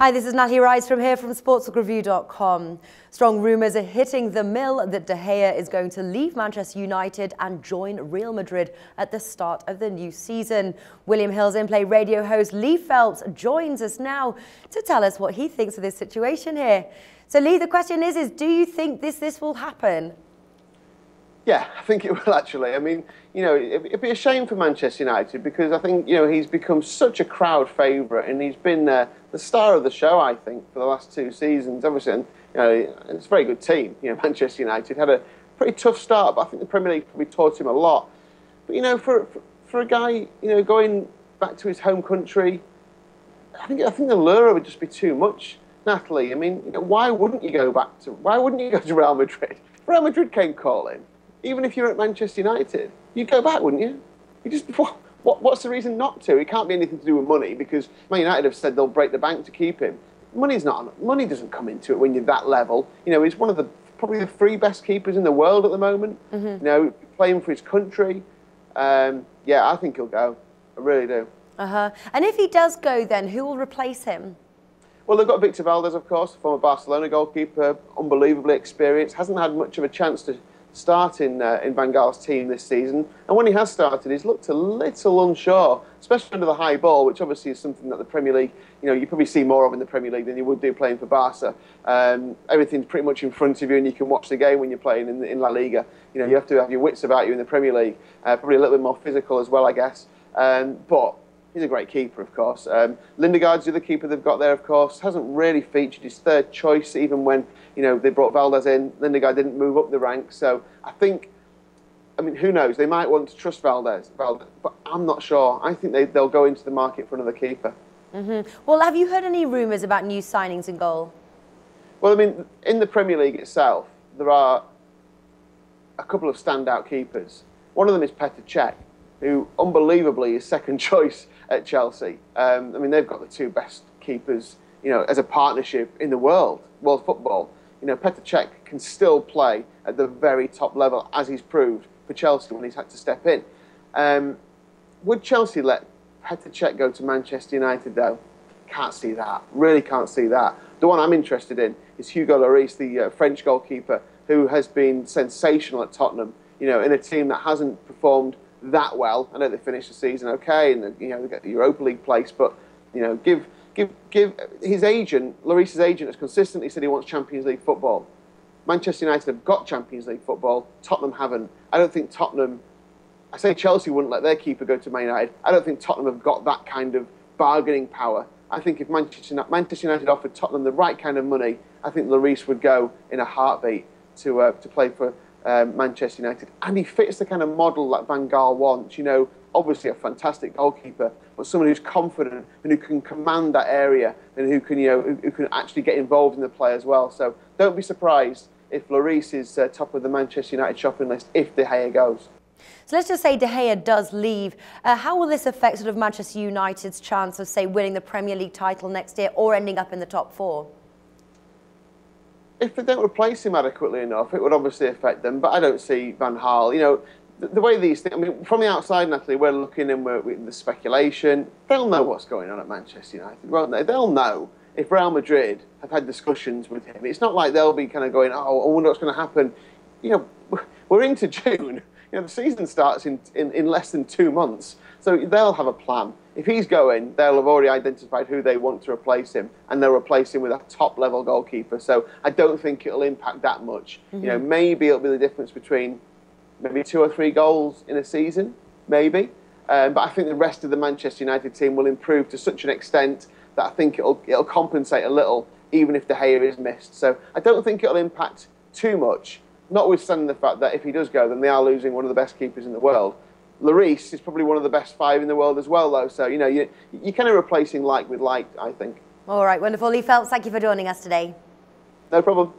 Hi, this is Natalie Rice from Sportsbookreview.com. Strong rumours are hitting the mill that De Gea is going to leave Manchester United and join Real Madrid at the start of the new season. William Hill's in-play radio host Lee Phelps joins us now to tell us what he thinks of this situation here. So Lee, the question is do you think this will happen? Yeah, I think it will actually. I mean, it'd be a shame for Manchester United because I think, he's become such a crowd favourite and he's been the star of the show, I think, for the last 2 seasons. Obviously, and, it's a very good team. Manchester United had a pretty tough start, but I think the Premier League probably taught him a lot. But, for a guy, going back to his home country, I think the lure would just be too much, Natalie. I mean, why wouldn't you go to Real Madrid? If Real Madrid came calling, even if you're at Manchester United, you'd go back, wouldn't you? What's the reason not to? It can't be anything to do with money because Man United have said they'll break the bank to keep him. Money doesn't come into it when you're that level. He's one of probably the 3 best keepers in the world at the moment. Playing for his country. Yeah, I think he'll go. I really do. And if he does go, then who will replace him? Well, they've got Victor Valdez, of course, former Barcelona goalkeeper, unbelievably experienced, hasn't had much of a chance to start in Van Gaal's team this season. And when he has started, he's looked a little unsure, especially under the high ball, which obviously is something that the Premier League, you probably see more of in the Premier League than you would do playing for Barca. Everything's pretty much in front of you and you can watch the game when you're playing in La Liga. You have to have your wits about you in the Premier League. Probably a little bit more physical as well, I guess. But he's a great keeper, of course. Lindegaard's the other keeper they've got there, of course. Hasn't really featured his 3rd choice, even when they brought Valdez in. Lindegaard didn't move up the ranks. So I think, who knows? They might want to trust Valdez, but I'm not sure. I think they'll go into the market for another keeper. Well, have you heard any rumours about new signings in goal? Well, in the Premier League itself, there are a couple of standout keepers. One of them is Petr Cech, who unbelievably is 2nd choice at Chelsea. They've got the 2 best keepers, as a partnership in the world football. Petr Cech can still play at the very top level, as he's proved for Chelsea when he's had to step in. Would Chelsea let Petr Cech go to Manchester United, though? Can't see that. Really can't see that. The one I'm interested in is Hugo Lloris, the French goalkeeper, who has been sensational at Tottenham, in a team that hasn't performed that well. I know they finished the season okay, and they get the Europa League place, but give his agent, Lloris's agent, has consistently said he wants Champions League football. Manchester United have got Champions League football. Tottenham haven't. I don't think Tottenham. I say Chelsea wouldn't let their keeper go to Man United. I don't think Tottenham have got that kind of bargaining power. I think if Manchester United offered Tottenham the right kind of money, I think Lloris would go in a heartbeat to play for Manchester United. And he fits the kind of model that Van Gaal wants. Obviously a fantastic goalkeeper, but someone who's confident and who can command that area and who can actually get involved in the play as well. So don't be surprised if Lloris is top of the Manchester United shopping list if De Gea goes. So let's just say De Gea does leave. How will this affect Manchester United's chance of, say, winning the Premier League title next year or ending up in the top 4? If they don't replace him adequately enough, it would obviously affect them. But I don't see Van Gaal. The way these things, from the outside, Natalie, we're looking and we're the speculation. They'll know what's going on at Manchester United, won't they? They'll know if Real Madrid have had discussions with him. It's not like they'll be kind of going, oh, I wonder what's going to happen. We're into June. The season starts in less than 2 months. So they'll have a plan. If he's going, they'll have already identified who they want to replace him, and they'll replace him with a top-level goalkeeper. So I don't think it'll impact that much. Maybe it'll be the difference between maybe 2 or 3 goals in a season, maybe. But I think the rest of the Manchester United team will improve to such an extent that I think it'll compensate a little, even if De Gea is missed. So I don't think it'll impact too much, notwithstanding the fact that if he does go, then they are losing one of the best keepers in the world. Lloris is probably one of the best 5 in the world as well, though. So, you're kind of replacing like with like, I think. All right, wonderful. Lee Phelps, thank you for joining us today. No problem.